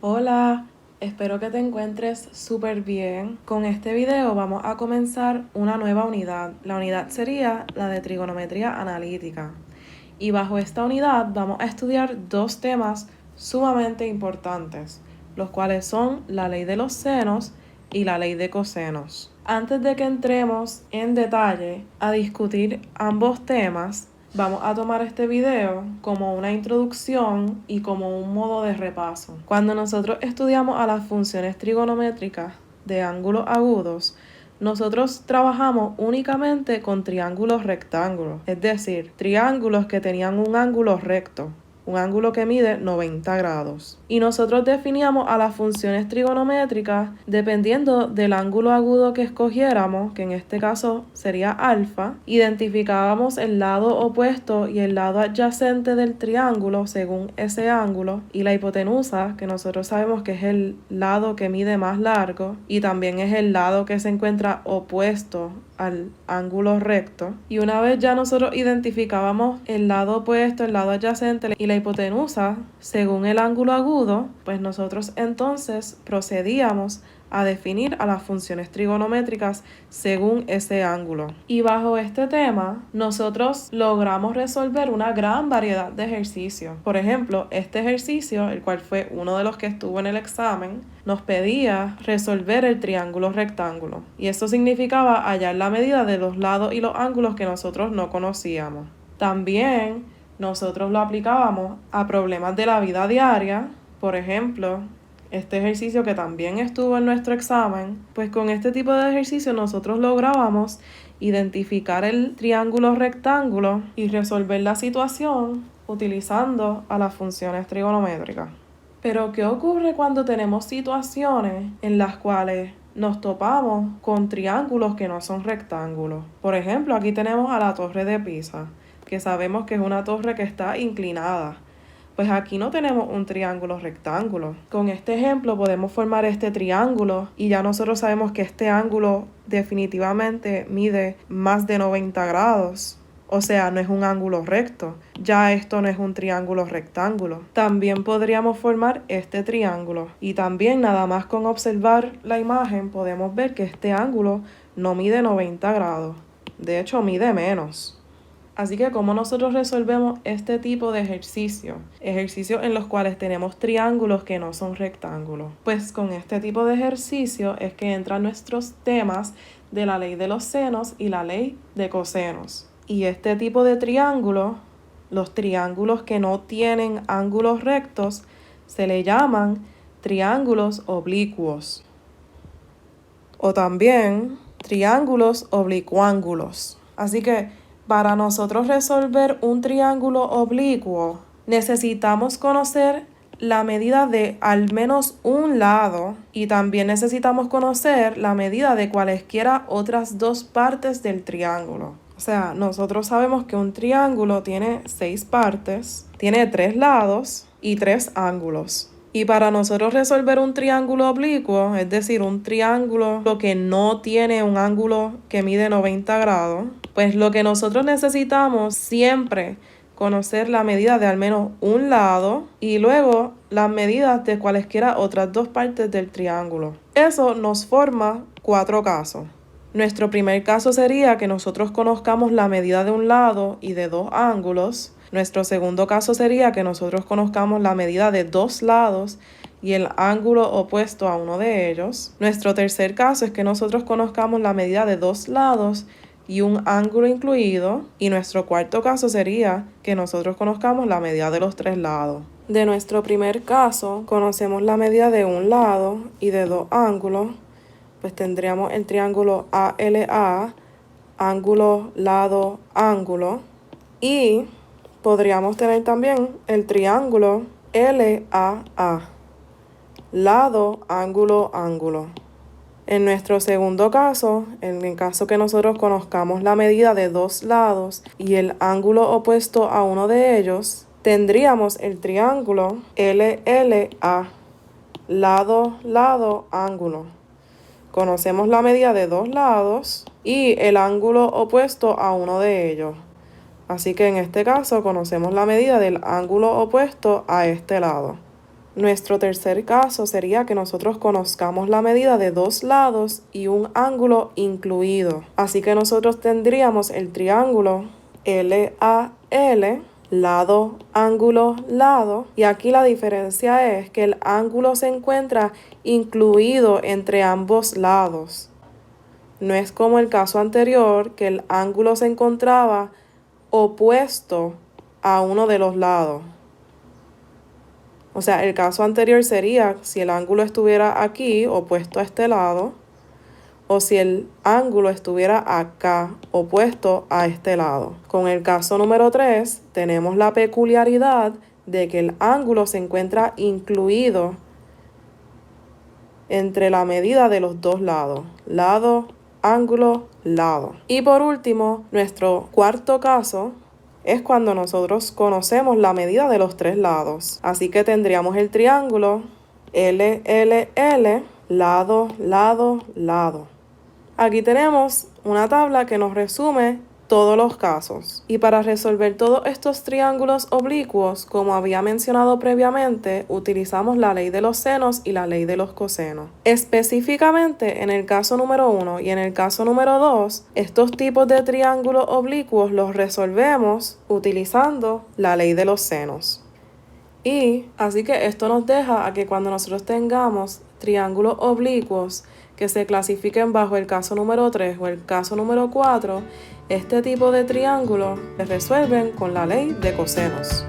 Hola, espero que te encuentres súper bien. Con este video vamos a comenzar una nueva unidad. La unidad sería la de trigonometría analítica. Y bajo esta unidad vamos a estudiar dos temas sumamente importantes, los cuales son la ley de los senos y la ley de cosenos. Antes de que entremos en detalle a discutir ambos temas, vamos a tomar este video como una introducción y como un modo de repaso. Cuando nosotros estudiamos a las funciones trigonométricas de ángulos agudos, nosotros trabajamos únicamente con triángulos rectángulos, es decir, triángulos que tenían un ángulo recto, un ángulo que mide 90 grados. Y nosotros definíamos a las funciones trigonométricas dependiendo del ángulo agudo que escogiéramos, que en este caso sería alfa. Identificábamos el lado opuesto y el lado adyacente del triángulo según ese ángulo, y la hipotenusa, que nosotros sabemos que es el lado que mide más largo y también es el lado que se encuentra opuesto al ángulo recto. Y una vez ya nosotros identificábamos el lado opuesto, el lado adyacente y la hipotenusa según el ángulo agudo, pues nosotros entonces procedíamos a definir a las funciones trigonométricas según ese ángulo. Y bajo este tema, nosotros logramos resolver una gran variedad de ejercicios. Por ejemplo, este ejercicio, el cual fue uno de los que estuvo en el examen, nos pedía resolver el triángulo rectángulo. Y esto significaba hallar la medida de los lados y los ángulos que nosotros no conocíamos. También nosotros lo aplicábamos a problemas de la vida diaria. Por ejemplo, este ejercicio que también estuvo en nuestro examen, pues con este tipo de ejercicio nosotros lográbamos identificar el triángulo rectángulo y resolver la situación utilizando a las funciones trigonométricas. Pero ¿qué ocurre cuando tenemos situaciones en las cuales nos topamos con triángulos que no son rectángulos? Por ejemplo, aquí tenemos a la Torre de Pisa, que sabemos que es una torre que está inclinada. Pues aquí no tenemos un triángulo rectángulo. Con este ejemplo podemos formar este triángulo y ya nosotros sabemos que este ángulo definitivamente mide más de 90 grados. O sea, no es un ángulo recto. Ya esto no es un triángulo rectángulo. También podríamos formar este triángulo. Y también nada más con observar la imagen podemos ver que este ángulo no mide 90 grados. De hecho, mide menos. Así que, ¿cómo nosotros resolvemos este tipo de ejercicios? Ejercicios en los cuales tenemos triángulos que no son rectángulos. Pues con este tipo de ejercicio es que entran nuestros temas de la ley de los senos y la ley de cosenos. Y este tipo de triángulos, los triángulos que no tienen ángulos rectos, se le llaman triángulos oblicuos. O también triángulos oblicuángulos. Así que para nosotros resolver un triángulo oblicuo, necesitamos conocer la medida de al menos un lado y también necesitamos conocer la medida de cualesquiera otras dos partes del triángulo. O sea, nosotros sabemos que un triángulo tiene 6 partes, tiene 3 lados y 3 ángulos. Y para nosotros resolver un triángulo oblicuo, es decir, un triángulo que no tiene un ángulo que mide 90 grados, pues lo que nosotros necesitamos siempre conocer la medida de al menos un lado y luego las medidas de cualesquiera otras dos partes del triángulo. Eso nos forma 4 casos. Nuestro primer caso sería que nosotros conozcamos la medida de un lado y de 2 ángulos. Nuestro segundo caso sería que nosotros conozcamos la medida de 2 lados y el ángulo opuesto a uno de ellos. Nuestro tercer caso es que nosotros conozcamos la medida de 2 lados y un ángulo incluido. Y nuestro cuarto caso sería que nosotros conozcamos la medida de los 3 lados. De nuestro primer caso, conocemos la medida de un lado y de 2 ángulos. Pues tendríamos el triángulo ALA, ángulo, lado, ángulo. Y podríamos tener también el triángulo LAA, lado, ángulo, ángulo. En nuestro segundo caso, en el caso que nosotros conozcamos la medida de 2 lados y el ángulo opuesto a uno de ellos, tendríamos el triángulo LLA, lado, lado, ángulo. Conocemos la medida de 2 lados y el ángulo opuesto a uno de ellos. Así que en este caso conocemos la medida del ángulo opuesto a este lado. Nuestro tercer caso sería que nosotros conozcamos la medida de dos lados y un ángulo incluido. Así que nosotros tendríamos el triángulo LAL, lado, ángulo, lado. Y aquí la diferencia es que el ángulo se encuentra incluido entre ambos lados. No es como el caso anterior, que el ángulo se encontraba opuesto a uno de los lados. O sea, el caso anterior sería si el ángulo estuviera aquí, opuesto a este lado, o si el ángulo estuviera acá, opuesto a este lado. Con el caso número 3, tenemos la peculiaridad de que el ángulo se encuentra incluido entre la medida de los dos lados. Lado, ángulo, lado. Y por último, nuestro cuarto caso es cuando nosotros conocemos la medida de los tres lados. Así que tendríamos el triángulo LLL, lado, lado, lado. Aquí tenemos una tabla que nos resume todos los casos. Y para resolver todos estos triángulos oblicuos, como había mencionado previamente, utilizamos la ley de los senos y la ley de los cosenos. Específicamente, en el caso número 1 y en el caso número 2, estos tipos de triángulos oblicuos los resolvemos utilizando la ley de los senos. Y así que esto nos deja a que cuando nosotros tengamos triángulos oblicuos que se clasifiquen bajo el caso número 3 o el caso número 4, este tipo de triángulos se resuelven con la ley de cosenos.